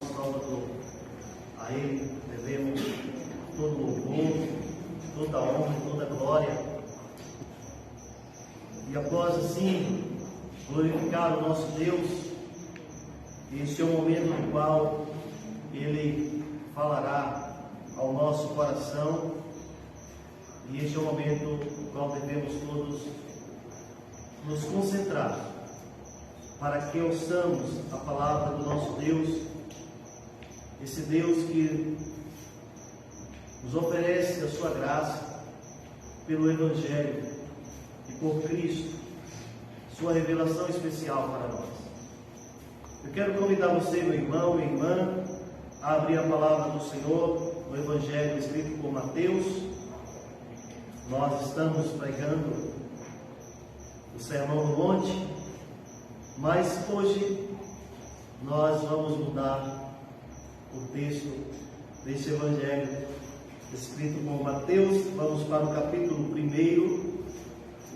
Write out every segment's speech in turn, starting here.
Salvador. A Ele devemos todo o louvor, toda a honra e toda a glória. E após assim glorificar o nosso Deus, este é o momento no qual Ele falará ao nosso coração, e este é o momento no qual devemos todos nos concentrar para que ouçamos a palavra do nosso Deus, esse Deus que nos oferece a sua graça pelo Evangelho e por Cristo, sua revelação especial para nós. Eu quero convidar você, meu irmão, minha irmã, a abrir a palavra do Senhor no Evangelho escrito por Mateus. Nós estamos pregando o Sermão do Monte, mas hoje nós vamos mudar o texto deste Evangelho escrito por Mateus. Vamos para o capítulo 1,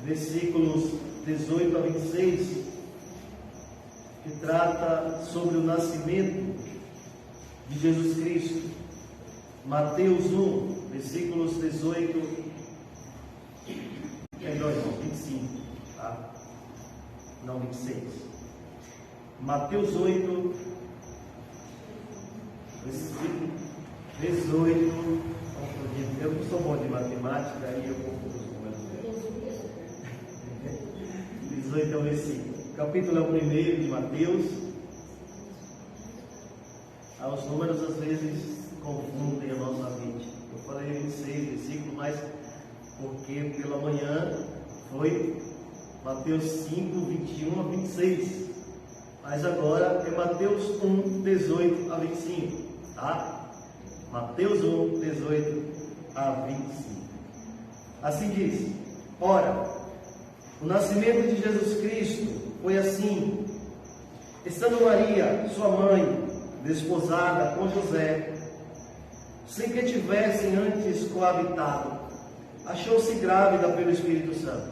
versículos 18 a 26, que trata sobre o nascimento de Jesus Cristo. Mateus 1, versículos 18, 25, tá? Não, 26. Mateus 8, versículo 18. Eu não sou bom de matemática, aí eu confundo os números. 18 é o versículo. O capítulo é o 1 de Mateus. Os números às vezes confundem a nossa mente. Eu falei 26 versículos, mas porque pela manhã foi Mateus 5, 21 a 26. Mas agora é Mateus 1, 18 a 25. Tá? Mateus 1, 18 a 25. Assim diz: ora, o nascimento de Jesus Cristo foi assim. Estando Maria, sua mãe, desposada com José, sem que tivessem antes coabitado, achou-se grávida pelo Espírito Santo.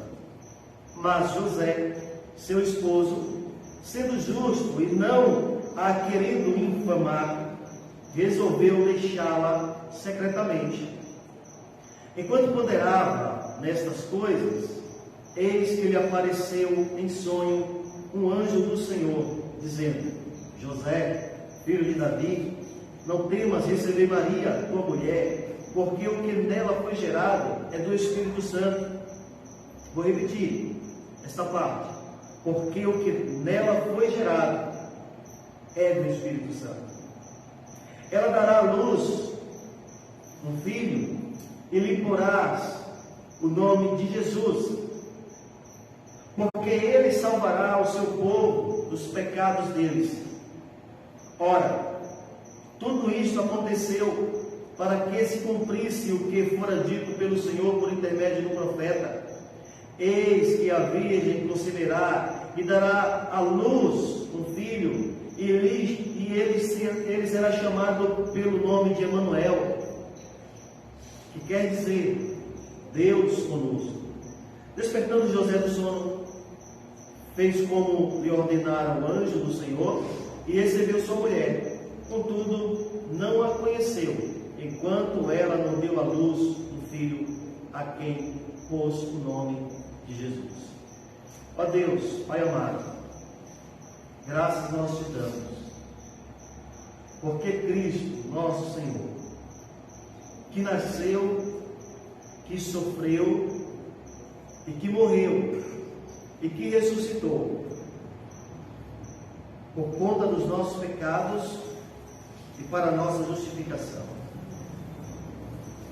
Mas José, seu esposo, sendo justo e não a querendo infamar, resolveu deixá-la secretamente. Enquanto ponderava nestas coisas, eis que lhe apareceu em sonho um anjo do Senhor, dizendo: José, filho de Davi, não temas receber Maria, tua mulher, porque o que nela foi gerado é do Espírito Santo. Vou repetir esta parte. Porque o que nela foi gerado é do Espírito Santo. Ela dará à luz um filho, e lhe porás o nome de Jesus, porque ele salvará o seu povo dos pecados deles. Ora, tudo isto aconteceu para que se cumprisse o que fora dito pelo Senhor por intermédio do profeta: eis que a virgem conceberá e dará à luz um filho, e ele será chamado pelo nome de Emanuel, que quer dizer Deus conosco. Despertando José do sono, fez como lhe ordenara o anjo do Senhor, e recebeu sua mulher. Contudo, não a conheceu, enquanto ela não deu à luz um filho, a quem pôs o nome de Jesus. Ó Deus, Pai amado, graças nós te damos, porque Cristo, nosso Senhor, que nasceu, que sofreu e que morreu e que ressuscitou por conta dos nossos pecados e para a nossa justificação.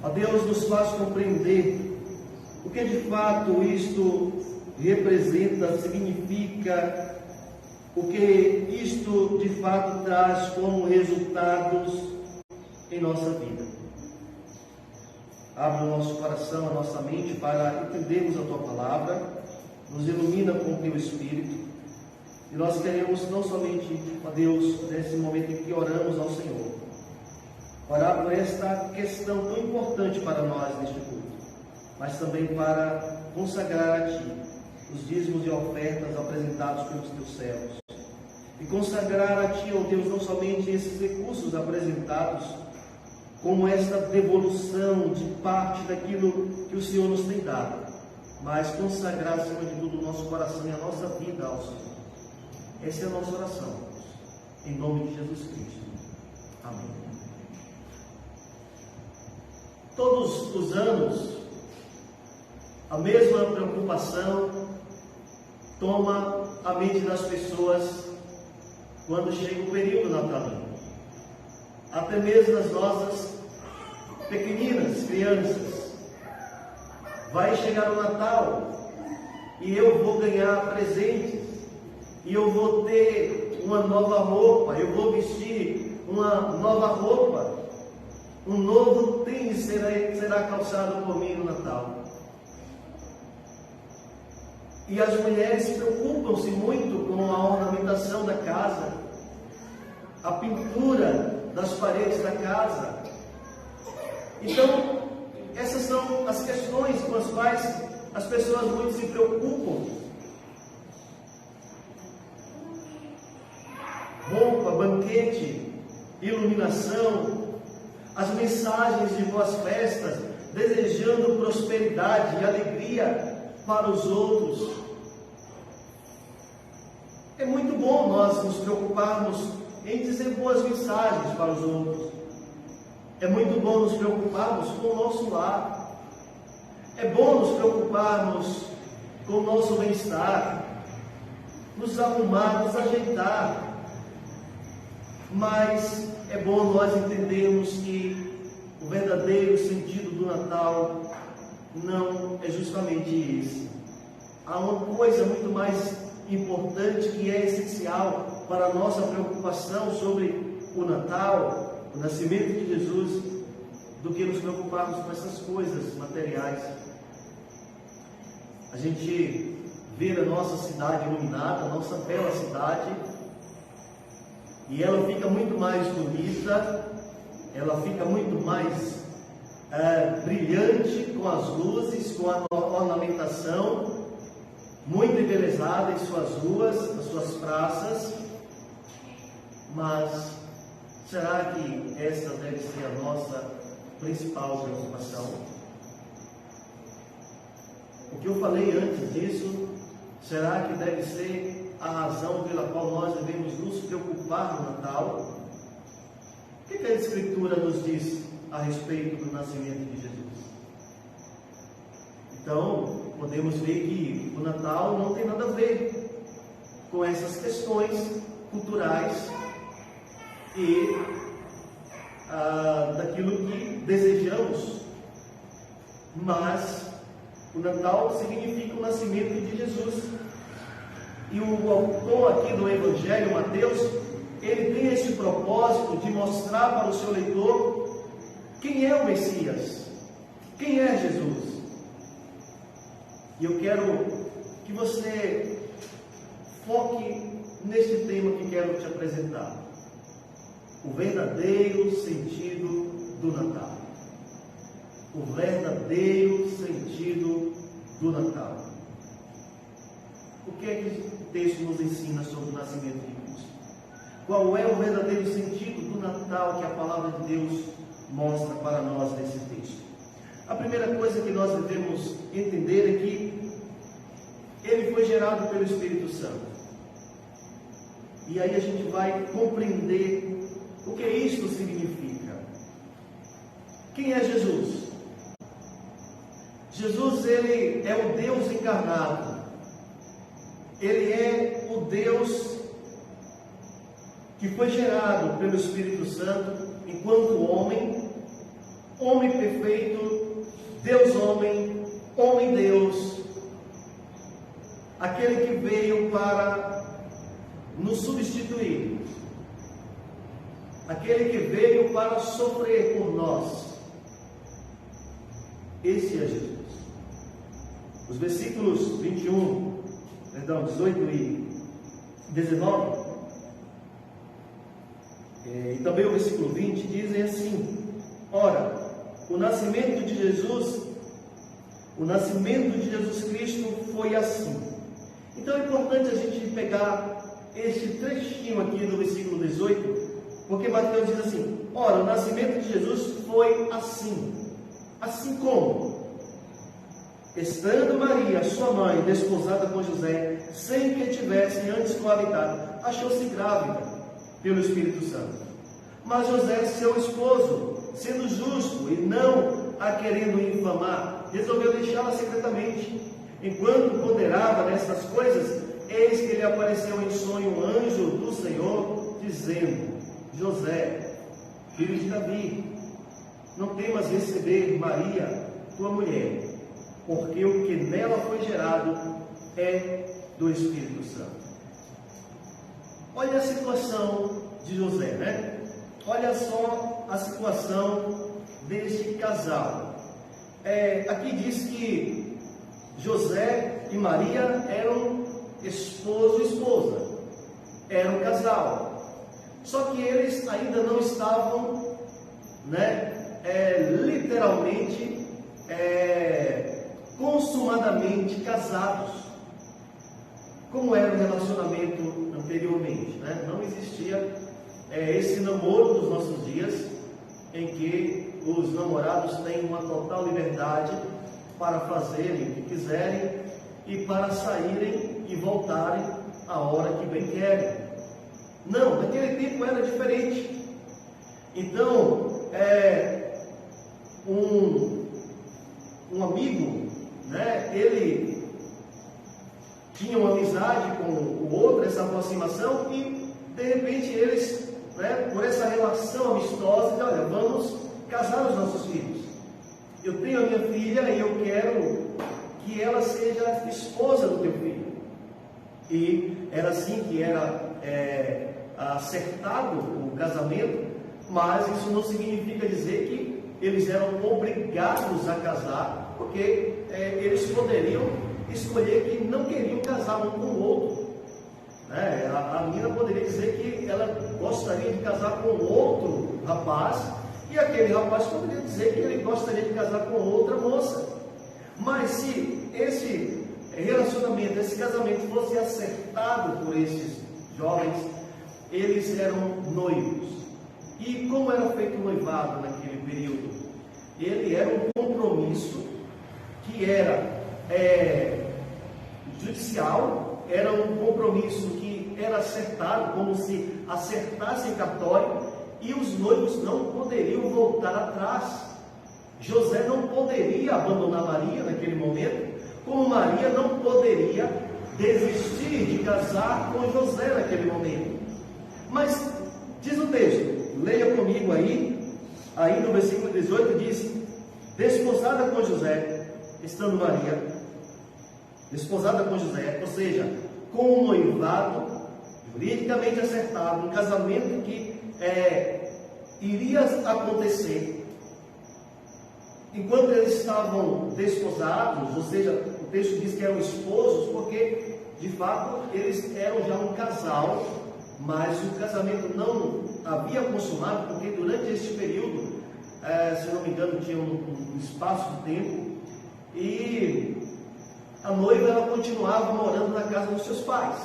Ó Deus, nos faz compreender o que de fato isto representa, significa, o que isto de fato traz como resultados em nossa vida. Abre o nosso coração, a nossa mente para entendermos a Tua palavra, nos ilumina com o Teu Espírito, e nós queremos não somente, ó Deus, nesse momento em que oramos ao Senhor, orar por esta questão tão importante para nós neste culto, mas também para consagrar a Ti os dízimos e ofertas apresentados pelos Teus servos, e consagrar a Ti, ó Deus, não somente esses recursos apresentados, como esta devolução de parte daquilo que o Senhor nos tem dado, mas consagrar, acima de tudo, o nosso coração e a nossa vida ao Senhor. Essa é a nossa oração, em nome de Jesus Cristo. Amém. Todos os anos, a mesma preocupação toma a mente das pessoas quando chega o período natalino. Até mesmo as nossas pequeninas crianças. Vai chegar o Natal e eu vou ganhar presentes, e eu vou ter uma nova roupa, eu vou vestir uma nova roupa, um novo tênis será calçado por mim no Natal. E as mulheres preocupam-se muito com a ornamentação da casa, a pintura das paredes da casa. Então, essas são as questões com as quais as pessoas muito se preocupam. Roupa, banquete, iluminação, as mensagens de boas festas, desejando prosperidade e alegria para os outros. É muito bom nós nos preocuparmos em dizer boas mensagens para os outros. É muito bom nos preocuparmos com o nosso lar. É bom nos preocuparmos com o nosso bem-estar, nos arrumar, nos ajeitar. Mas é bom nós entendermos que o verdadeiro sentido do Natal não é justamente esse. Há uma coisa muito mais importante que é essencial para a nossa preocupação sobre o Natal, o nascimento de Jesus, do que nos preocuparmos com essas coisas materiais. A gente vê a nossa cidade iluminada, a nossa bela cidade, e ela fica muito mais bonita, ela fica muito mais brilhante com as luzes, com a ornamentação, muito embelezada em suas ruas, nas suas praças. Mas será que essa deve ser a nossa principal preocupação? O que eu falei antes disso, será que deve ser a razão pela qual nós devemos nos preocupar no Natal? O que a Escritura nos diz a respeito do nascimento de Jesus? Então, podemos ver que o Natal não tem nada a ver com essas questões culturais e daquilo que desejamos, mas o Natal significa o nascimento de Jesus. E o autor aqui do Evangelho, Mateus, ele tem esse propósito de mostrar para o seu leitor quem é o Messias, quem é Jesus. E eu quero que você foque neste tema que quero te apresentar: o verdadeiro sentido do Natal. O verdadeiro sentido do Natal. O que é que o texto nos ensina sobre o nascimento de Cristo? Qual é o verdadeiro sentido do Natal que a palavra de Deus mostra para nós nesse texto? A primeira coisa que nós devemos entender é que ele foi gerado pelo Espírito Santo. E aí a gente vai compreender o que isto significa. Quem é Jesus? Jesus, ele é o Deus encarnado. Ele é o Deus que foi gerado pelo Espírito Santo enquanto homem, homem perfeito, Deus-homem, homem-Deus, aquele que veio para nos substituir, aquele que veio para sofrer por nós. Esse é Jesus. Os versículos 18 e 19, e também o versículo 20, dizem assim: ora, o nascimento de Jesus Cristo foi assim. Então é importante a gente pegar este trechinho aqui do versículo 18, porque Mateus diz assim: ora, o nascimento de Jesus foi assim. Assim como? Estando Maria, sua mãe, desposada com José, sem que tivessem antes coabitado, achou-se grávida pelo Espírito Santo. Mas José, seu esposo, sendo justo e não a querendo infamar, resolveu deixá-la secretamente. Enquanto ponderava nessas coisas, eis que lhe apareceu em sonho um anjo do Senhor, dizendo: José, filho de Davi, não temas receber Maria, tua mulher, porque o que nela foi gerado é do Espírito Santo. Olha a situação de José, né? Olha só a situação deste casal. Aqui diz que José e Maria eram esposo e esposa, eram um casal. Só que eles ainda não estavam, literalmente, consumadamente casados, como era o relacionamento anteriormente, né? Não existia esse namoro dos nossos dias, em que os namorados têm uma total liberdade para fazerem o que quiserem e para saírem e voltarem a hora que bem querem. Não, naquele tempo era diferente. Então, um amigo, ele tinha uma amizade com o outro, essa aproximação, e de repente eles, por essa relação amistosa, dizem: olha, vamos casar os nossos filhos. Eu tenho a minha filha e eu quero que ela seja esposa do teu filho. E era assim que era acertado o casamento, mas isso não significa dizer que eles eram obrigados a casar, porque eles poderiam escolher que não queriam casar um com o outro. A menina poderia dizer que ela gostaria de casar com outro rapaz, e aquele rapaz poderia dizer que ele gostaria de casar com outra moça. Mas se esse relacionamento, esse casamento fosse acertado por esses jovens, eles eram noivos. E como era feito o noivado naquele período? Ele era um compromisso que era judicial, era um compromisso que era acertado, como se acertasse em cartório, e os noivos não poderiam voltar atrás. José não poderia abandonar Maria naquele momento, como Maria não poderia desistir de casar com José naquele momento. Mas diz o texto, leia comigo aí no versículo 18, diz: desposada com José, estando Maria desposada com José, ou seja, com um noivado juridicamente acertado, um casamento que iria acontecer. Enquanto eles estavam desposados, ou seja, o texto diz que eram esposos, porque de fato eles eram já um casal, mas o casamento não havia consumado, porque durante este período, se não me engano, tinha um espaço de tempo, e a noiva ela continuava morando na casa dos seus pais.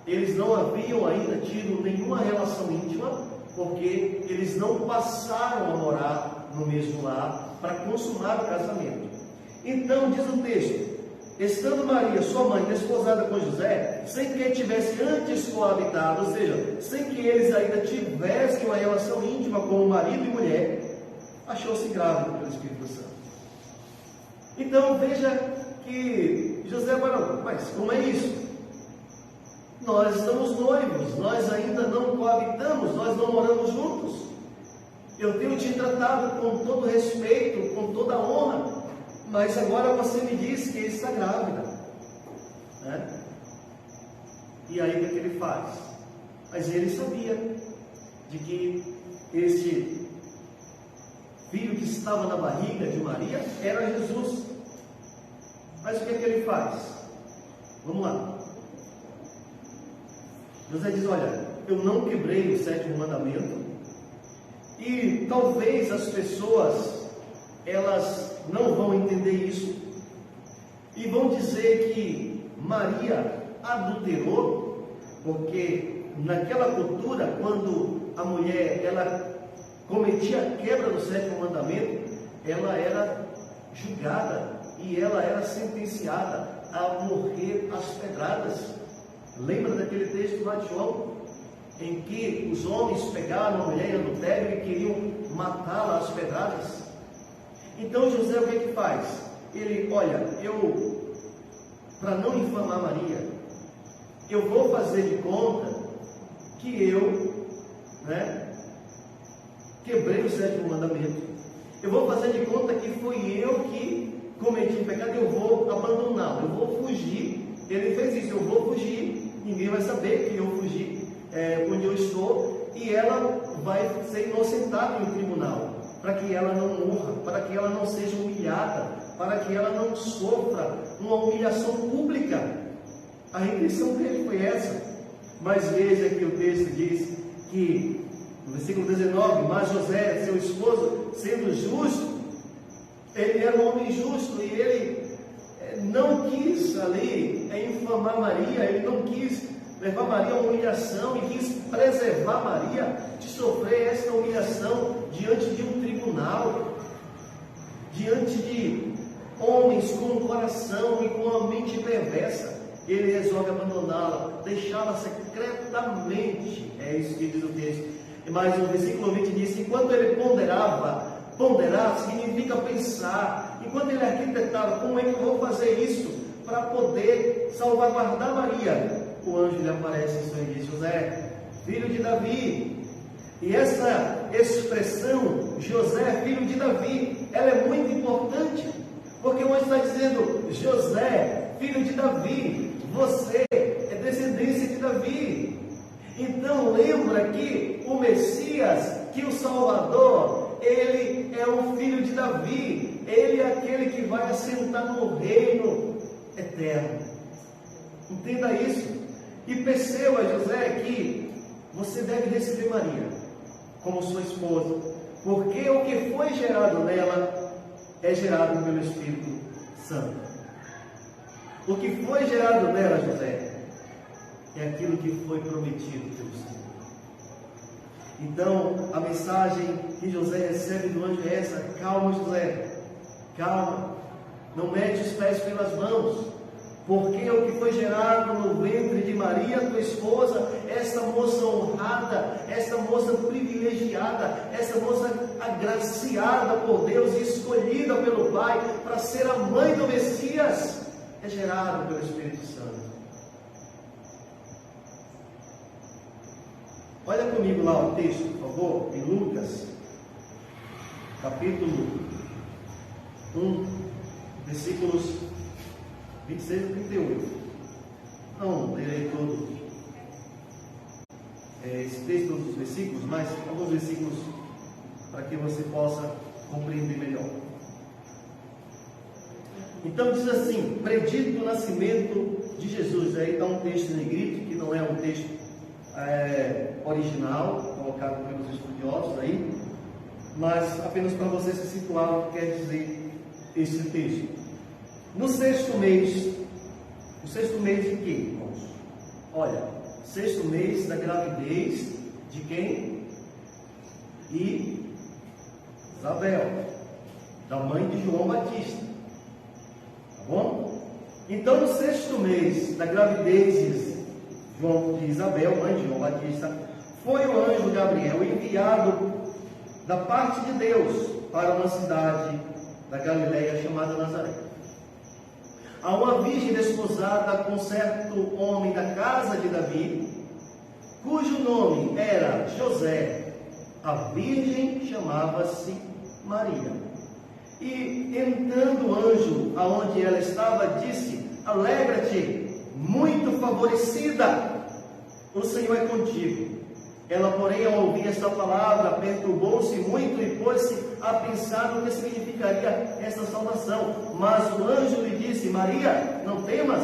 Eles não haviam ainda tido nenhuma relação íntima, porque eles não passaram a morar no mesmo lar para consumar o casamento. Então, diz o texto: estando Maria, sua mãe, desposada com José, sem que tivesse antes coabitado, ou seja, sem que eles ainda tivessem uma relação íntima como marido e mulher, achou-se grávida pelo Espírito Santo. Então, veja que José falou: mas como é isso? Nós estamos noivos, nós ainda não coabitamos, nós não moramos juntos. Eu tenho te tratado com todo respeito, com toda honra, mas agora você me diz que está grávida, E aí o que ele faz? Mas ele sabia de que esse filho que estava na barriga de Maria era Jesus. Mas o que ele faz? Vamos lá. José diz: olha, eu não quebrei o 7º mandamento, e talvez as pessoas, elas não vão entender isso, e vão dizer que Maria adulterou, porque naquela cultura, quando a mulher ela cometia a quebra do sétimo mandamento, ela era julgada e ela era sentenciada a morrer às pedradas. Lembra daquele texto lá de João, em que os homens pegaram a mulher em adultério e queriam matá-la às pedradas? Então José o que é que faz? Ele, olha, para não infamar Maria, eu vou fazer de conta que eu, quebrei o sétimo mandamento. Eu vou fazer de conta que fui eu que cometi o pecado, eu vou abandoná-lo, eu vou fugir. Ele fez isso, eu vou fugir, ninguém vai saber que eu fugi onde eu estou, e ela vai ser inocentada no tribunal, para que ela não morra, para que ela não seja humilhada, para que ela não sofra uma humilhação pública. A intenção dele foi essa. Mas veja que o texto diz que, no versículo 19, mas José, seu esposo, sendo justo, ele era um homem justo, e ele não quis ali infamar Maria, ele não quis levar Maria a uma humilhação, e quis preservar Maria de sofrer esta humilhação diante de um tribunal, diante de homens com um coração e com uma mente perversa. Ele resolve abandoná-la, deixá-la secretamente. É isso que diz o texto. Mas o versículo 20 diz: enquanto ele ponderar significa pensar. Enquanto ele arquitetava, como é que eu vou fazer isso para poder salvaguardar Maria? O anjo lhe aparece em sonho e diz: José, filho de Davi. E essa expressão, José, filho de Davi, ela é muito importante, porque o anjo está dizendo: José, filho de Davi, você é descendência de Davi. Então lembra que o Messias, que o Salvador, ele é um filho de Davi, ele é aquele que vai assentar no reino eterno. Entenda isso. E perceba, José, que você deve receber Maria como sua esposa, porque o que foi gerado nela é gerado pelo Espírito Santo. O que foi gerado nela, José, é aquilo que foi prometido pelo Senhor. Então, a mensagem que José recebe do anjo é essa: calma, José, calma, não mete os pés pelas mãos, porque o que foi gerado no ventre de Maria, tua esposa, esta moça honrada, esta moça privilegiada, esta moça agraciada por Deus e escolhida pelo Pai para ser a mãe do Messias, é gerado pelo Espírito Santo. Olha comigo lá o texto, por favor, em Lucas, capítulo 1, versículos 26 e 38. Não lerei todo esse texto, todos os versículos, mas alguns versículos para que você possa compreender melhor. Então diz assim: predito o nascimento de Jesus. Aí está um texto em negrito, que não é um texto original, colocado pelos estudiosos aí, mas apenas para você se situar o que quer dizer esse texto. No sexto mês de quê, irmãos? Olha, sexto mês da gravidez de quem? De Isabel, da mãe de João Batista. Tá bom? Então, no sexto mês da gravidez de Isabel, mãe de João Batista, foi o anjo Gabriel enviado da parte de Deus para uma cidade da Galileia chamada Nazaré, a uma virgem desposada com certo homem da casa de Davi, cujo nome era José. A virgem chamava-se Maria. E entrando o anjo aonde ela estava, disse: alegra-te, muito favorecida, o Senhor é contigo. Ela, porém, ao ouvir esta palavra, perturbou-se muito e pôs-se a pensar no que significaria esta saudação. Mas o anjo lhe disse: Maria, não temas,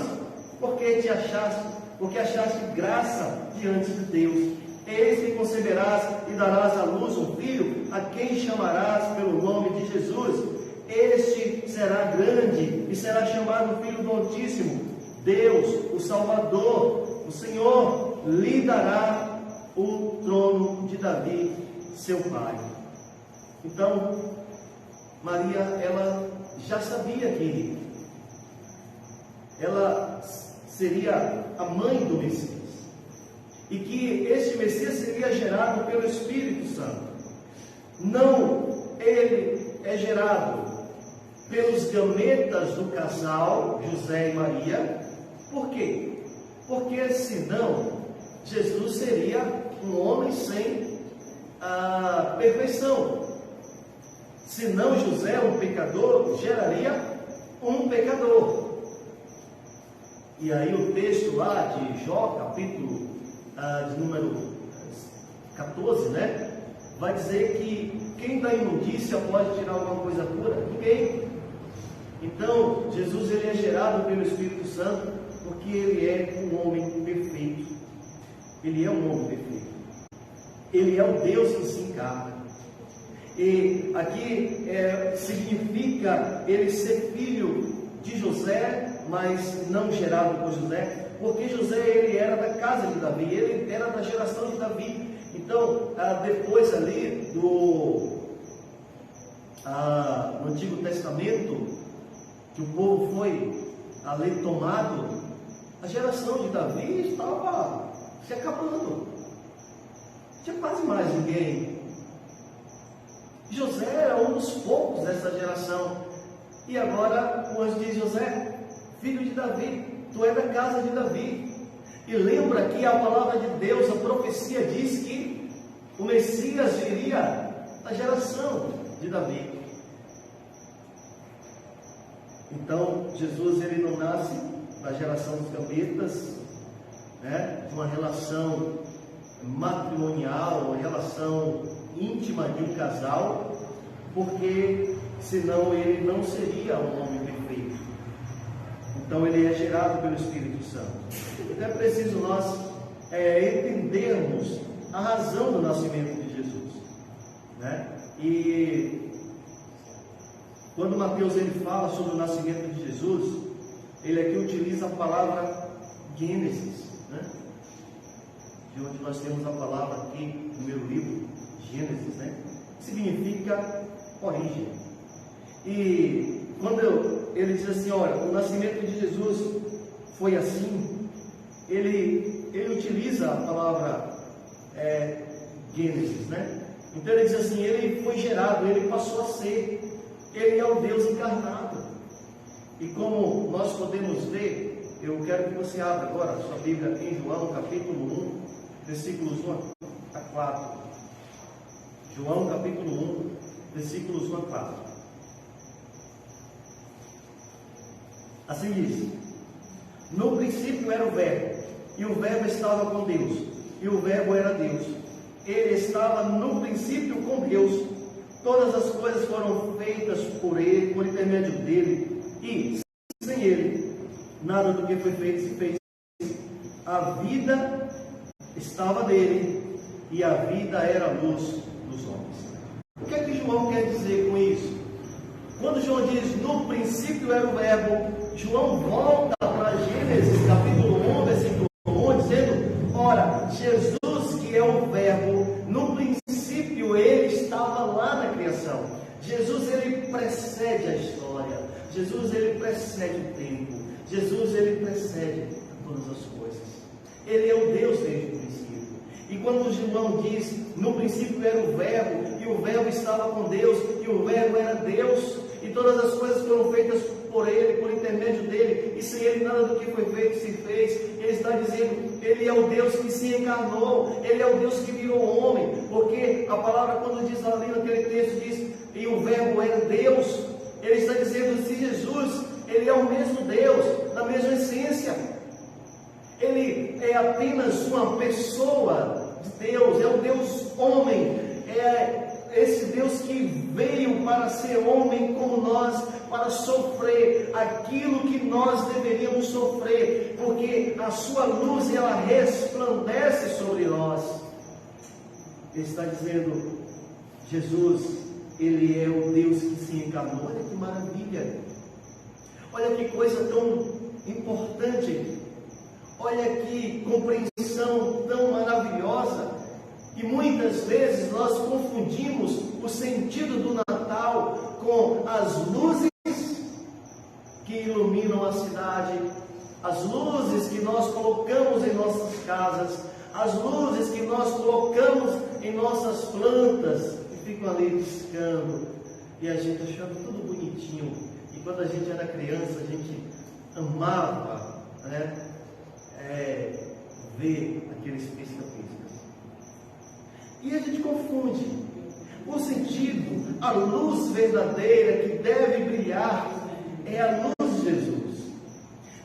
porque achaste graça diante de Deus. Eis que conceberás e darás à luz um filho, a quem chamarás pelo nome de Jesus. Este será grande e será chamado Filho do Altíssimo. Deus, o Salvador, o Senhor, lhe dará o trono de Davi, seu pai. Então, Maria, ela já sabia que ela seria a mãe do Messias, e que este Messias seria gerado pelo Espírito Santo. Não, ele é gerado pelos gametas do casal José e Maria. Por quê? Porque senão Jesus seria um homem sem a perfeição. Senão José, um pecador, geraria um pecador. E aí o texto lá de Jó, capítulo de número 14, né? Vai dizer que quem da imundícia pode tirar alguma coisa pura? Ninguém. Então, Jesus, ele é gerado pelo Espírito Santo, porque ele é um homem perfeito. Ele é um homem perfeito. Ele é o Deus que se encarna. E aqui significa ele ser filho de José, mas não gerado por José, porque José, ele era da casa de Davi, ele era da geração de Davi. Então, depois ali no Antigo Testamento, que o povo foi ali tomado, a geração de Davi estava se acabando. Não tinha quase mais ninguém. José era um dos poucos dessa geração. E agora o anjo diz: José, filho de Davi, tu é da casa de Davi. E lembra que a palavra de Deus, a profecia diz que o Messias viria da geração de Davi. Então, Jesus, ele não nasce da geração dos gametas, né, de uma relação matrimonial, uma relação íntima de um casal, porque senão ele não seria um homem perfeito. Então ele é gerado pelo Espírito Santo. Então é preciso nós entendermos a razão do nascimento de Jesus, né? E quando Mateus ele fala sobre o nascimento de Jesus, ele aqui utiliza a palavra Gênesis, né? De onde nós temos a palavra aqui no meu livro, Gênesis, né? Significa origem. E quando ele diz assim, olha, o nascimento de Jesus foi assim, ele utiliza a palavra Gênesis, né? Então ele diz assim, ele foi gerado, ele passou a ser, ele é o Deus encarnado. E como nós podemos ver, eu quero que você abra agora a sua Bíblia em João capítulo 1, versículos 1 a 4. João capítulo 1, versículos 1 a 4. Assim diz: no princípio era o Verbo, e o Verbo estava com Deus, e o Verbo era Deus. Ele estava no princípio com Deus. Todas as coisas foram feitas por ele, por intermédio dele, e sem ele, nada do que foi feito se fez. A vida estava nele, e a vida era a luz dos homens. O que é que João quer dizer com isso? Quando João diz, no princípio era o Verbo, João volta para Gênesis capítulo 1, versículo 1, dizendo, ora, Jesus que é o Verbo, no princípio ele estava lá na criação. Jesus, ele precede a história. Jesus, ele precede o tempo. Jesus, ele precede todas as coisas. Ele é o Deus desde o princípio. E quando João diz, no princípio era o Verbo, e o Verbo estava com Deus, e o Verbo era Deus, e todas as coisas foram feitas por ele, por intermédio dele, e sem ele nada do que foi feito se fez. Ele está dizendo, ele é o Deus que se encarnou, ele é o Deus que virou homem, porque a palavra quando diz ali naquele texto, diz, e o Verbo era Deus, ele está dizendo, se Jesus, ele é o mesmo Deus, da mesma essência, ele é apenas uma pessoa de Deus, é o Deus homem, é esse Deus que veio para ser homem como nós, para sofrer aquilo que nós deveríamos sofrer, porque a sua luz ela resplandece sobre nós. Ele está dizendo, Jesus, ele é o Deus que se encarnou. Olha que maravilha, olha que coisa tão importante. Olha que compreensão tão maravilhosa. E muitas vezes nós confundimos o sentido do Natal com as luzes que iluminam a cidade, as luzes que nós colocamos em nossas casas, as luzes que nós colocamos em nossas plantas, que ficam ali piscando, e a gente achando tudo bonitinho. E quando a gente era criança, a gente amava, né, ver aqueles pisca-piscas. E a gente confunde o sentido, a luz verdadeira que deve brilhar é a luz de Jesus.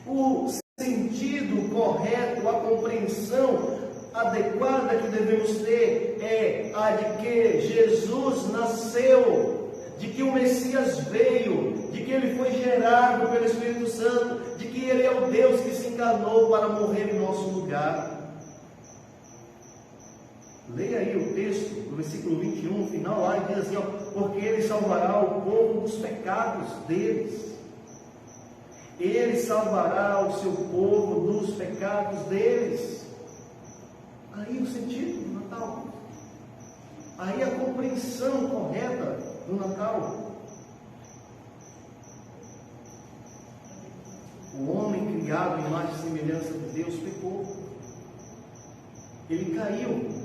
O sentido correto, a compreensão adequada que devemos ter é a de que Jesus nasceu, de que o Messias veio, de que ele foi gerado pelo Espírito Santo, de que ele é o Deus que se encarnou para morrer em nosso lugar. Leia aí o texto, do versículo 21, final lá, e diz assim, porque ele salvará o povo dos pecados deles. Ele salvará o seu povo dos pecados deles. Aí o sentido do Natal. Aí a compreensão correta do Natal. O homem criado em imagem e semelhança de Deus pecou. Ele caiu.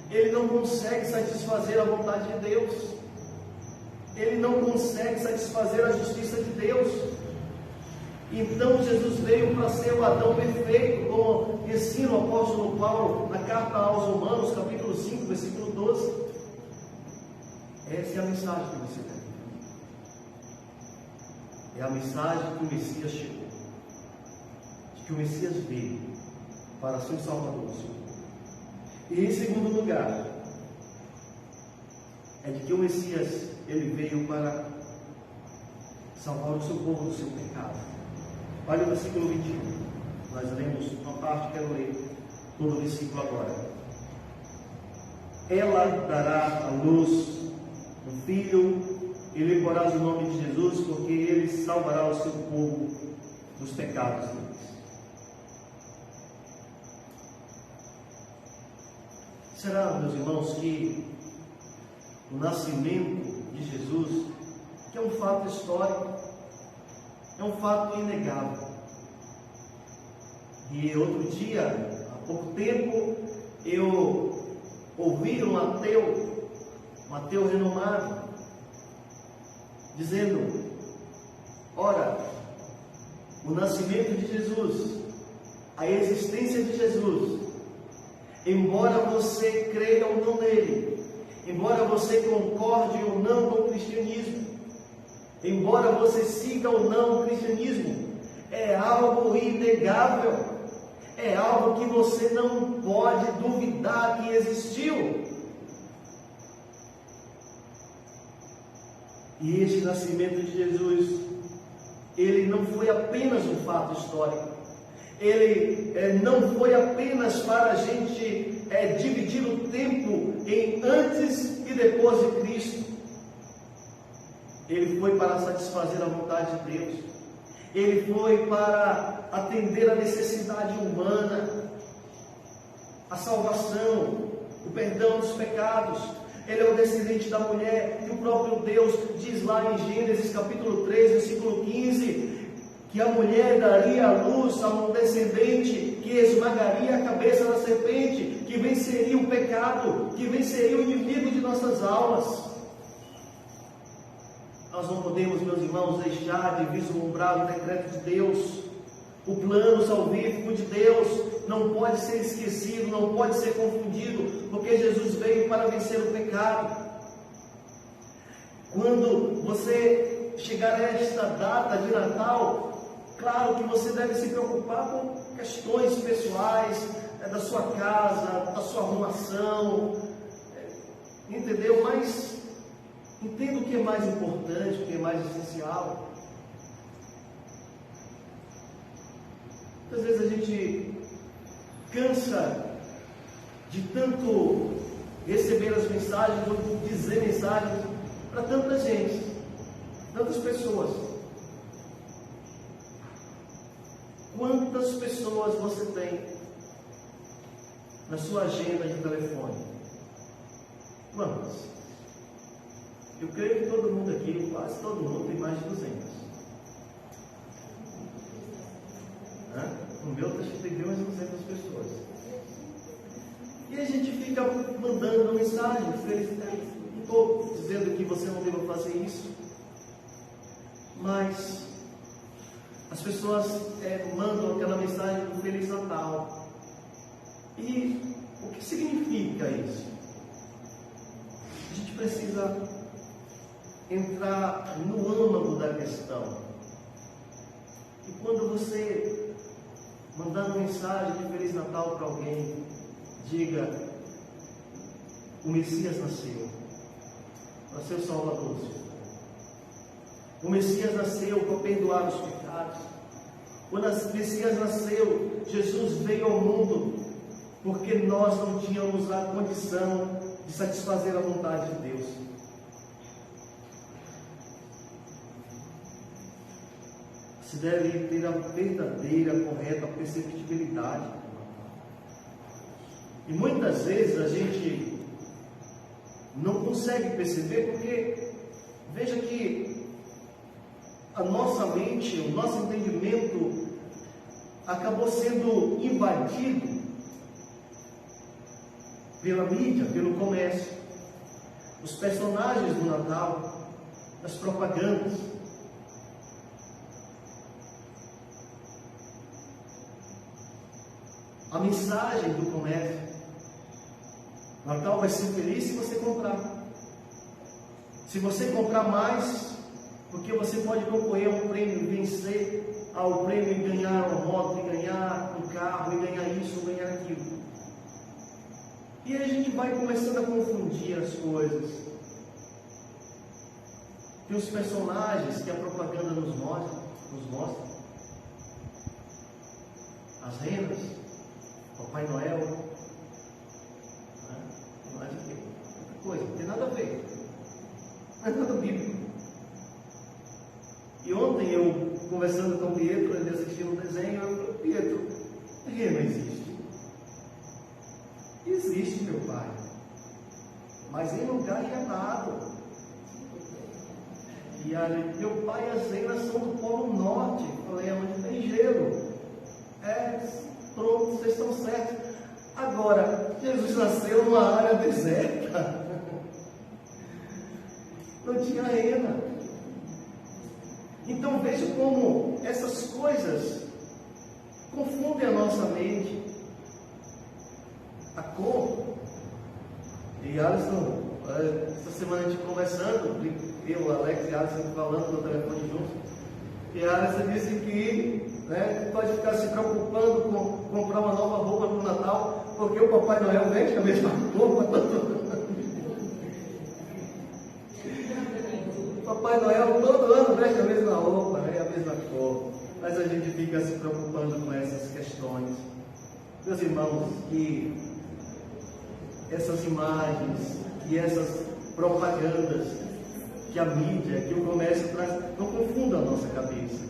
Ele não consegue satisfazer a vontade de Deus. Ele não consegue satisfazer a justiça de Deus. Então Jesus veio para ser o Adão perfeito, como ensina o apóstolo Paulo na carta aos Romanos, capítulo 5, versículo 12. Essa é a mensagem que você tem. É a mensagem que o Messias chegou. De que o Messias veio para ser o Salvador do seu povo. E em segundo lugar, é de que o Messias, ele veio para salvar o seu povo do seu pecado. Olha o versículo 21. Nós lemos uma parte, quero ler todo o versículo agora. Ela dará à luz um filho, e lhe porás o nome de Jesus, porque ele salvará o seu povo dos pecados deles. Será, meus irmãos, que o nascimento de Jesus, que é um fato histórico, é um fato inegável. E outro dia, há pouco tempo, eu ouvi um ateu renomado, dizendo: ora, o nascimento de Jesus, a existência de Jesus, embora você creia ou não nele, embora você concorde ou não com o cristianismo, embora você siga ou não o cristianismo, é algo inegável, é algo que você não pode duvidar que existiu. E este nascimento de Jesus, ele não foi apenas um fato histórico, ele não foi apenas para a gente dividir o tempo em antes e depois de Cristo. Ele foi para satisfazer a vontade de Deus. Ele foi para atender a necessidade humana, a salvação, o perdão dos pecados. Ele é o descendente da mulher, e o próprio Deus diz lá em Gênesis capítulo 3, versículo 15, que a mulher daria à luz a um descendente que esmagaria a cabeça da serpente, que venceria o pecado, que venceria o inimigo de nossas almas. Nós não podemos, meus irmãos, deixar de vislumbrar o decreto de Deus. O plano salvífico de Deus não pode ser esquecido, não pode ser confundido, porque Jesus veio para vencer o pecado. Quando você chegar a esta data de Natal, claro que você deve se preocupar com questões pessoais, da sua casa, da sua arrumação, entendeu? Mas entenda o que é mais importante, o que é mais essencial. Muitas vezes a gente cansa de tanto receber as mensagens, ou dizer mensagens para tanta gente, tantas pessoas. Quantas pessoas você tem na sua agenda de telefone? Quantas? Eu creio que todo mundo aqui, quase todo mundo, tem mais de 200. No meu tem umas 200 pessoas. E a gente fica mandando mensagem. Não estou dizendo que você não deva fazer isso, mas as pessoas mandam aquela mensagem do Feliz Natal. E o que significa isso? A gente precisa entrar no âmago da questão. E quando você mandar uma mensagem de Feliz Natal para alguém, diga: o Messias nasceu o Salvador. O Messias nasceu para perdoar os pecados. O Messias nasceu, Jesus veio ao mundo porque nós não tínhamos a condição de satisfazer a vontade de Deus. Se deve ter a verdadeira, correta perceptibilidade. E muitas vezes a gente não consegue perceber, porque veja que a nossa mente, o nosso entendimento acabou sendo invadido pela mídia, pelo comércio, os personagens do Natal, as propagandas. A mensagem do comércio: Natal vai ser feliz se você comprar. Se você comprar mais, porque você pode concorrer a um prêmio e vencer ao prêmio e ganhar uma moto, e ganhar um carro, e ganhar isso, ou ganhar aquilo. E aí a gente vai começando a confundir as coisas. Tem os personagens que a propaganda nos mostra. As renas, Papai Noel, não é de quê? Outra coisa, não tem nada a ver. Não é nada bíblico. E ontem eu, conversando com o Pietro, ele assistindo um desenho, eu falei: Pietro, rena existe? Existe, meu pai, mas em lugar errado. E aí, meu pai e as renas são do Polo Norte. Eu falei: onde tem gelo. Pronto, vocês estão certos. Agora, Jesus nasceu numa área deserta. Não tinha rena. Então veja como essas coisas confundem a nossa mente. A cor. E Alisson, essa semana a gente conversando, eu, Alex e Alisson falando no telefone juntos. E Alisson disse que pode ficar se preocupando com comprar uma nova roupa para o Natal, porque o Papai Noel vende a mesma roupa. Papai Noel todo ano veste a mesma roupa, a mesma cor. Mas a gente fica se preocupando com essas questões. Meus irmãos, que essas imagens e essas propagandas que a mídia, que o comércio traz, não confundam a nossa cabeça.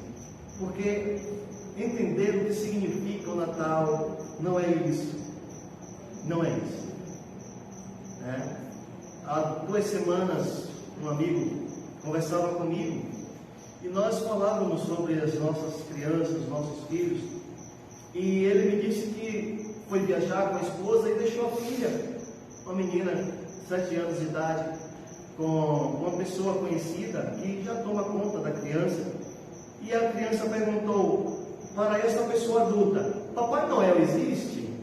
Porque entender o que significa o Natal não é isso. Não é isso. Há 2 semanas, um amigo conversava comigo e nós falávamos sobre as nossas crianças, os nossos filhos, e ele me disse que foi viajar com a esposa e deixou a filha, uma menina de 7 anos de idade, com uma pessoa conhecida que já toma conta da criança. E a criança perguntou para essa pessoa adulta: Papai Noel existe?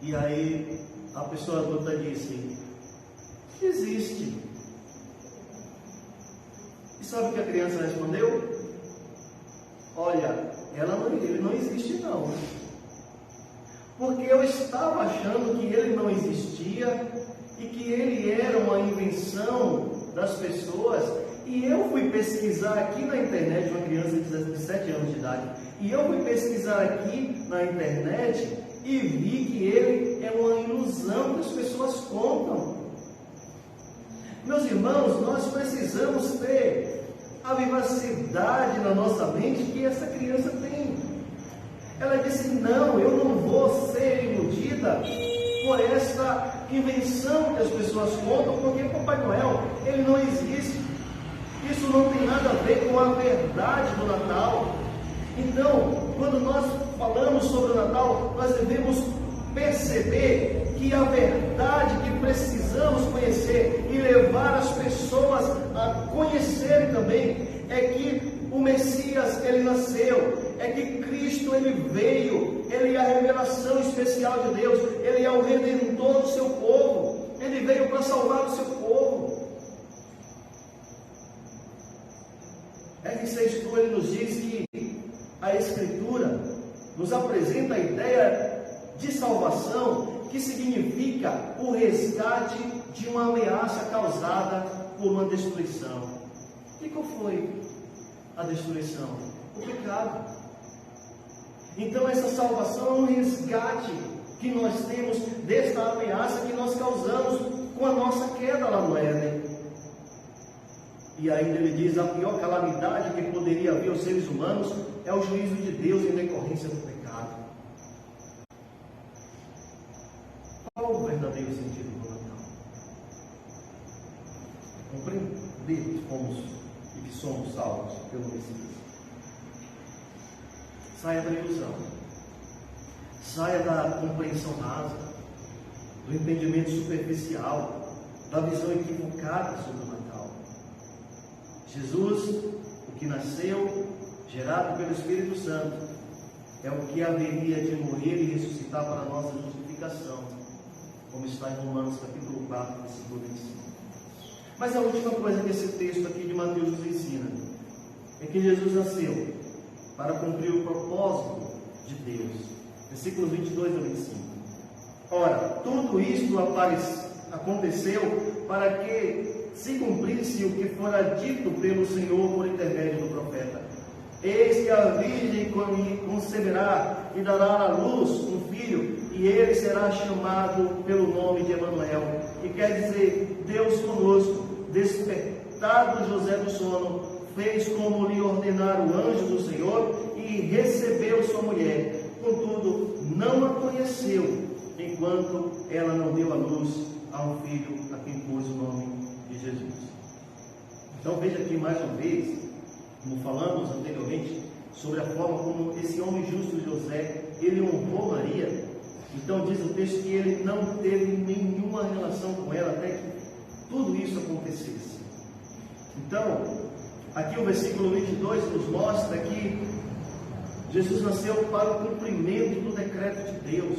E aí a pessoa adulta disse: existe. E sabe o que a criança respondeu? Olha, ele não existe não. Porque eu estava achando que ele não existia e que ele era uma invenção das pessoas. E eu fui pesquisar aqui na internet, uma criança de 7 anos de idade, e eu fui pesquisar aqui na internet e vi que ele é uma ilusão que as pessoas contam. Meus irmãos, nós precisamos ter a vivacidade na nossa mente que essa criança tem. Ela disse: não, eu não vou ser iludida por essa invenção que as pessoas contam, porque Papai Noel, ele não existe. Isso não tem nada a ver com a verdade do Natal. Então, quando nós falamos sobre o Natal, nós devemos perceber que a verdade que precisamos conhecer e levar as pessoas a conhecerem também é que o Messias, ele nasceu, é que Cristo, ele veio, ele é a revelação especial de Deus, ele é o redentor do seu povo, ele veio para salvar o seu povo. R.C. Sproul, ele nos diz que a Escritura nos apresenta a ideia de salvação, que significa o resgate de uma ameaça causada por uma destruição. E qual foi a destruição? O pecado. Então essa salvação é um resgate que nós temos desta ameaça que nós causamos com a nossa queda lá no Éden. E ainda ele diz: a pior calamidade que poderia haver aos seres humanos é o juízo de Deus em decorrência do pecado. Qual o verdadeiro sentido do Natal? Compreender que fomos e que somos salvos pelo Messias. Saia da ilusão, saia da compreensão rasa, do entendimento superficial, da visão equivocada sobre o Natal. Jesus, o que nasceu, gerado pelo Espírito Santo, é o que haveria de morrer e ressuscitar para a nossa justificação, como está em Romanos capítulo 4, versículo 25. Mas a última coisa que esse texto aqui de Mateus nos ensina é que Jesus nasceu para cumprir o propósito de Deus. Versículos 22 a 25. Ora, tudo isto aconteceu para que se cumprisse o que fora dito pelo Senhor por intermédio do profeta: eis que a virgem conceberá e dará à luz um filho, e ele será chamado pelo nome de Emanuel, que quer dizer Deus conosco. Despertado José do sono, fez como lhe ordenara o anjo do Senhor e recebeu sua mulher. Contudo, não a conheceu, enquanto ela não deu à luz a um filho, a quem pôs o nome de Jesus. Então veja aqui mais uma vez, como falamos anteriormente, sobre a forma como esse homem justo José, ele honrou Maria. Então diz o texto que ele não teve nenhuma relação com ela até que tudo isso acontecesse. Então, aqui o versículo 22 nos mostra que Jesus nasceu para o cumprimento do decreto de Deus.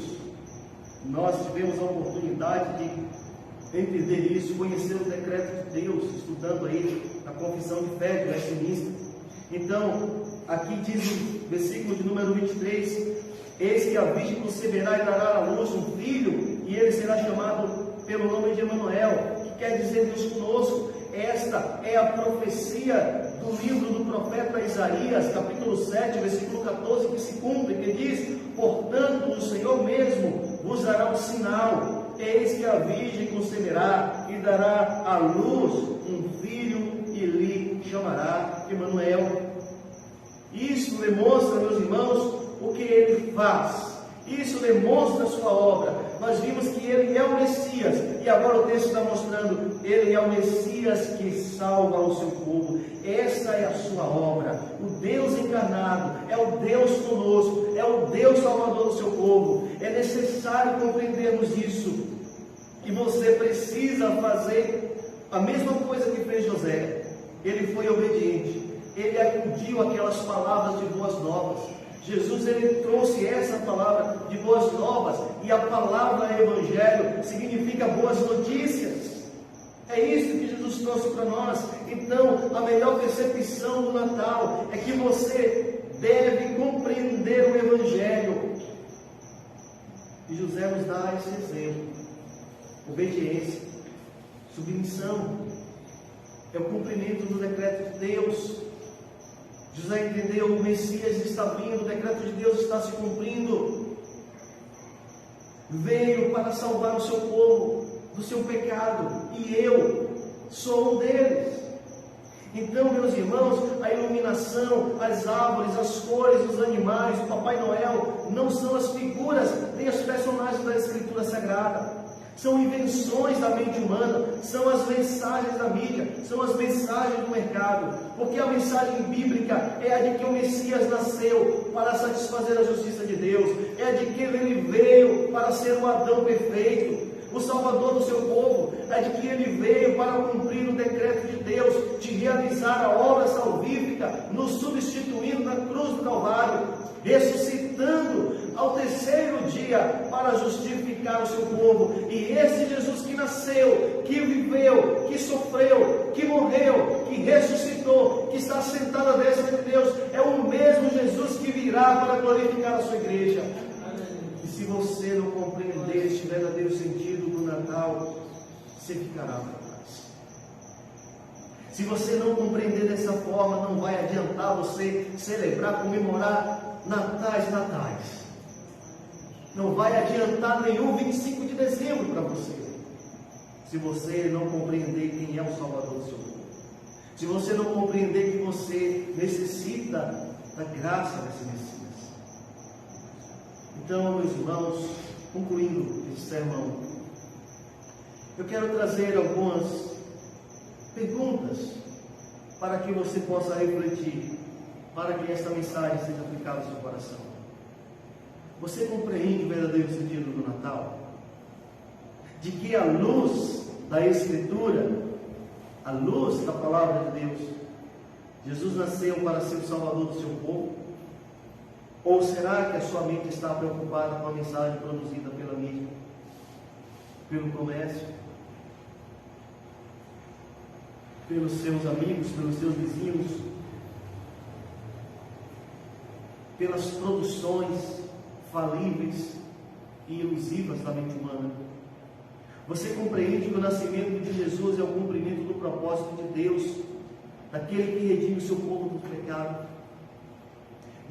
Nós tivemos a oportunidade de entender isso, conhecer o decreto de Deus, estudando aí a confissão de fé de Westminster. Então, aqui diz o versículo de número 23: eis que a virgem conceberá e dará à luz um filho, e ele será chamado pelo nome de Emanuel, que quer dizer Deus conosco. Esta é a profecia do livro do profeta Isaías, capítulo 7, versículo 14, que se cumpre, que diz: portanto, o Senhor mesmo vos dará um sinal, eis que a virgem conceberá e dará à luz um filho, e lhe chamará Emanuel. Isso demonstra, meus irmãos, o que ele faz. Isso demonstra a sua obra. Nós vimos que ele é o Messias, e agora o texto está mostrando: ele é o Messias que salva o seu povo. Essa é a sua obra. O Deus encarnado é o Deus conosco, é o Deus salvador do seu povo. É necessário compreendermos isso, e você precisa fazer a mesma coisa que fez José. Ele foi obediente, ele acudiu aquelas palavras de boas novas. Jesus, ele trouxe essa palavra de boas novas, e a palavra evangelho significa boas notícias. É isso que Jesus trouxe para nós. Então, a melhor percepção do Natal é que você deve compreender o evangelho. E José nos dá esse exemplo: obediência, submissão, é o cumprimento do decreto de Deus. José entendeu: o Messias está vindo, o decreto de Deus está se cumprindo. Veio para salvar o seu povo do seu pecado, e eu sou um deles. Então, meus irmãos, a iluminação, as árvores, as cores, os animais, o Papai Noel, não são as figuras nem os personagens da Escritura Sagrada. São invenções da mente humana, são as mensagens da mídia, são as mensagens do mercado. Porque a mensagem bíblica é a de que o Messias nasceu para satisfazer a justiça de Deus, é a de que ele veio para ser o Adão perfeito, o Salvador do seu povo, é de que ele veio para cumprir o decreto de Deus, de realizar a obra salvífica, nos substituindo na cruz do Calvário, ressuscitando ao terceiro dia para justificar o seu povo. E esse Jesus que nasceu, que viveu, que sofreu, que morreu, que ressuscitou, que está sentado à destra de Deus, é o mesmo Jesus que virá para glorificar a sua igreja. E se você não compreender este verdadeiro sentido do Natal, você ficará para trás. Se você não compreender dessa forma, não vai adiantar você celebrar, comemorar natais. Não vai adiantar nenhum 25 de dezembro para você, se você não compreender quem é o Salvador do seu povo. Se você não compreender que você necessita da graça desse Messias. Então, meus irmãos, concluindo esse sermão, eu quero trazer algumas perguntas para que você possa refletir, para que esta mensagem seja aplicada ao seu coração. Você compreende o verdadeiro sentido do Natal? De que a luz da Escritura, a luz da Palavra de Deus, Jesus nasceu para ser o Salvador do seu povo? Ou será que a sua mente está preocupada com a mensagem produzida pela mídia, pelo comércio, pelos seus amigos, pelos seus vizinhos, pelas produções falíveis e ilusivas da mente humana? Você compreende que o nascimento de Jesus é o cumprimento do propósito de Deus, daquele que redime o seu povo do pecado?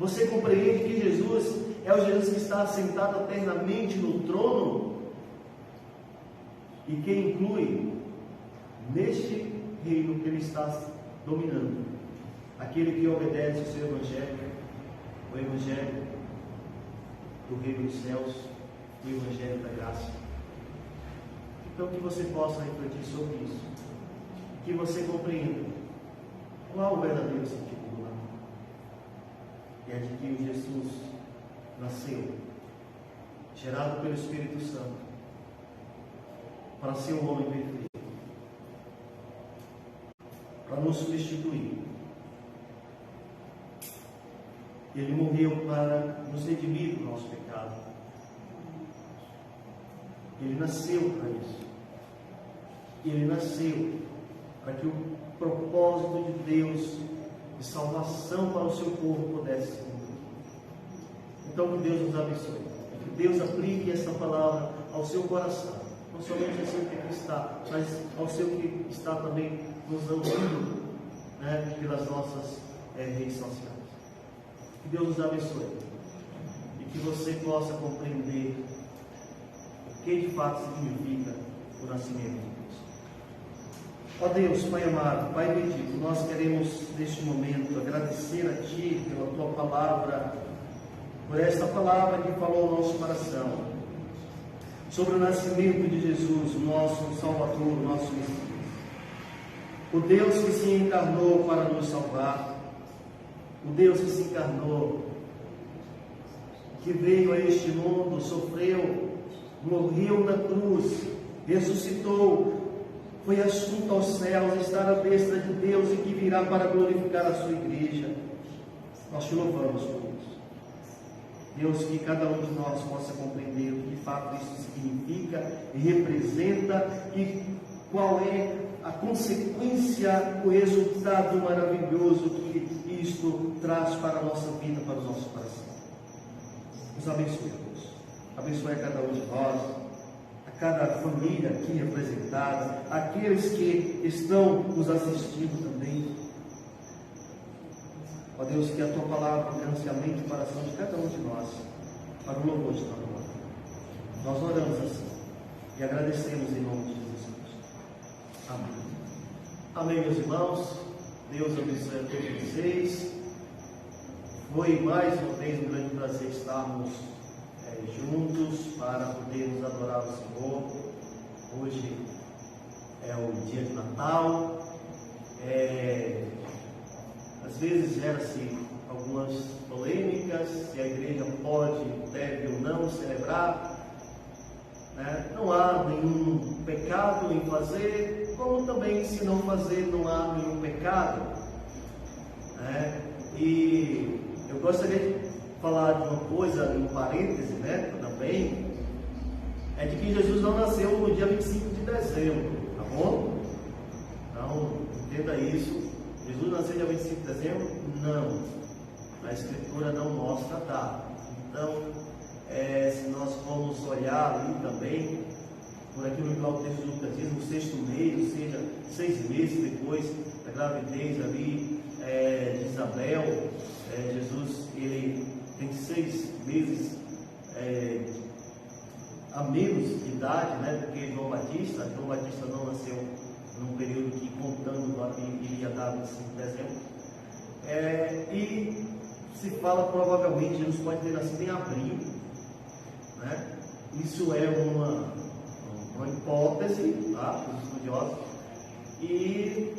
Você compreende que Jesus é o Jesus que está assentado eternamente no trono e que inclui neste reino que ele está dominando aquele que obedece o seu Evangelho, o Evangelho do reino dos céus, o Evangelho da graça? Então, que você possa refletir sobre isso, que você compreenda qual o verdadeiro sentido do Natal. É de que Jesus nasceu, gerado pelo Espírito Santo, para ser o homem perfeito, para nos substituir. Ele morreu para nos redimir do nosso pecado. Ele nasceu para isso. Ele nasceu para que o propósito de Deus de salvação para o seu povo pudesse se cumprir. Então, que Deus nos abençoe. Que Deus aplique essa palavra ao seu coração. Não somente ao seu que aqui está, mas ao seu que está também nos ouvindo, pelas nossas redes sociais. Que Deus nos abençoe e que você possa compreender o que de fato significa o nascimento de Deus. Ó Deus, Pai amado, Pai bendito, nós queremos neste momento agradecer a Ti pela Tua palavra, por esta palavra que falou ao nosso coração, sobre o nascimento de Jesus, o nosso Salvador, o nosso Messias. O Deus que se encarnou para nos salvar, o Deus que se encarnou, que veio a este mundo, sofreu, morreu na cruz, ressuscitou, foi assunto aos céus, está à destra de Deus e que virá para glorificar a sua igreja. Nós te louvamos por isso. Deus, que cada um de nós possa compreender o que de fato isso significa e representa e qual é a consequência, o resultado maravilhoso que isto traz para a nossa vida, para o nosso coração. Nos abençoe, Deus. Abençoe a cada um de nós, a cada família aqui representada, aqueles que estão nos assistindo também. Ó Deus, que a Tua palavra alcance a mente e o coração de cada um de nós, para o louvor de Tua glória. Nós oramos assim e agradecemos em nome de Jesus. Amém. Amém, meus irmãos. Deus abençoe a todos vocês. Foi mais uma vez um grande prazer estarmos juntos para podermos adorar o Senhor. Hoje é o dia de Natal. Às vezes gera-se algumas polêmicas, se a igreja pode, deve ou não celebrar. Não há nenhum pecado em fazer, como também se não fazer não há nenhum pecado. E eu gostaria de falar de uma coisa, um parêntese, também, é de que Jesus não nasceu no dia 25 de dezembro, tá bom? Então, entenda isso. Jesus nasceu dia 25 de dezembro? Não. A Escritura não mostra a data. Então, se nós formos olhar ali também, por aquilo que o texto de Lucas diz, no sexto mês, ou seja, 6 meses depois da gravidez ali de Isabel, Jesus ele tem 6 meses a menos de idade do que João Batista. João Batista não nasceu num período que, contando, iria dar 25 de dezembro. E se fala provavelmente Jesus pode ter nascido em abril. Isso é uma hipótese, tá, dos estudiosos. E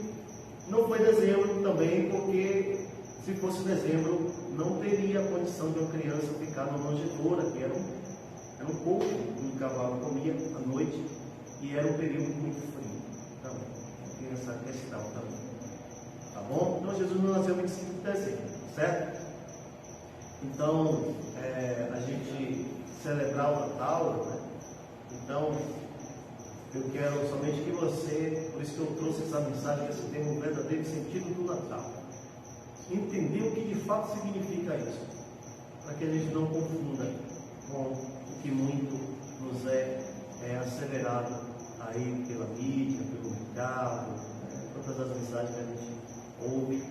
não foi dezembro também, porque se fosse dezembro não teria condição de uma criança ficar na manjedoura, que era um pouco que um cavalo comia à noite, e era um período muito frio também. Tem essa questão também, tá bom? Então Jesus não nasceu em 25 de dezembro, certo? Então a gente celebrar o Natal, então eu quero somente que você, por isso que eu trouxe essa mensagem, que você tenha um verdadeiro sentido do Natal, entender o que de fato significa isso, para que a gente não confunda com o que muito nos é asseverado aí pela mídia, pelo mercado, todas as mensagens que a gente ouve,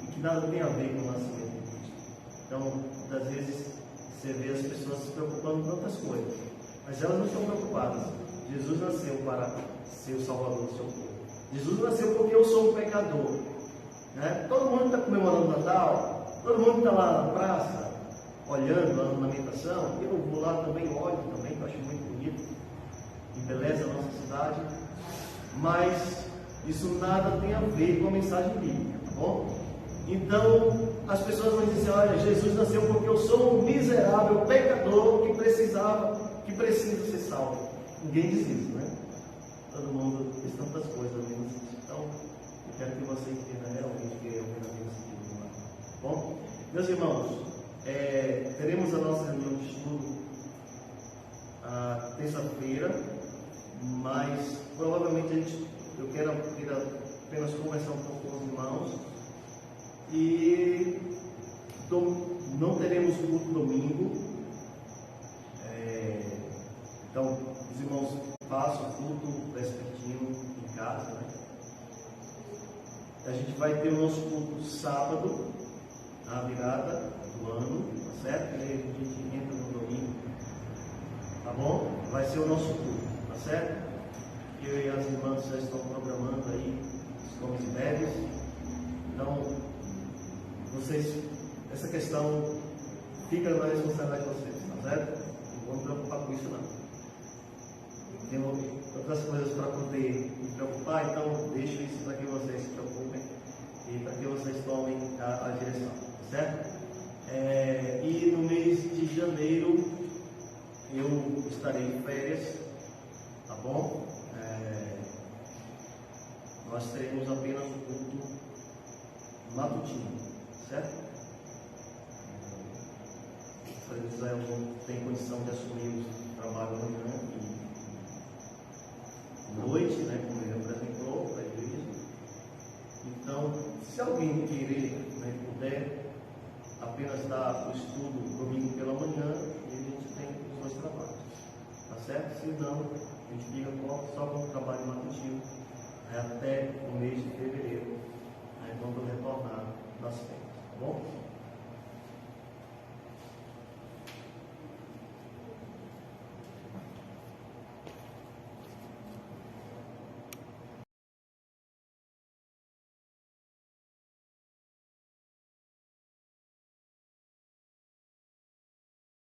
e que nada tem a ver com o nascimento de Cristo. Então, muitas vezes você vê as pessoas se preocupando com tantas coisas, mas elas não estão preocupadas. Jesus nasceu para ser o Salvador do seu povo. Jesus nasceu porque eu sou um pecador. Todo mundo está comemorando o Natal, todo mundo está lá na praça, olhando a ornamentação. Eu vou lá também, olho também, que eu acho muito bonito, embeleza a nossa cidade, mas isso nada tem a ver com a mensagem bíblica, tá bom? Então, as pessoas vão dizer: olha, Jesus nasceu porque eu sou um miserável pecador que precisa ser salvo. Ninguém diz isso, Todo mundo diz tantas coisas menos isso. Então, eu quero que você entenda realmente que é o verdadeiro sentido do Natal. Bom, meus irmãos, teremos a nossa reunião de estudo terça-feira, mas provavelmente eu quero apenas conversar um pouco com os irmãos. E não teremos culto domingo. Então, os irmãos façam o culto vespertino em casa. A gente vai ter o nosso culto sábado, na virada do ano, tá certo? E aí a gente entra no domingo, tá bom? Vai ser o nosso culto, tá certo? Eu e as irmãs já estão programando aí os comes e bebes. Então, essa questão fica na responsabilidade de vocês, tá certo? Não vou me preocupar com isso, não. Tenho outras coisas para poder me preocupar, então deixo isso para que vocês se preocupem e para que vocês tomem a direção, tá certo? E no mês de janeiro eu estarei em férias, tá bom? Nós teremos apenas um culto matutino, certo? O Israel não tem condição de assumir o trabalho amanhã e noite, como ele apresentou para a igreja. Então, se alguém querer, puder apenas dar o estudo domingo pela manhã, e a gente tem os dois trabalhos, tá certo? Se não, a gente fica só com o trabalho matutino até o mês de fevereiro, quando retornar das férias, tá bom?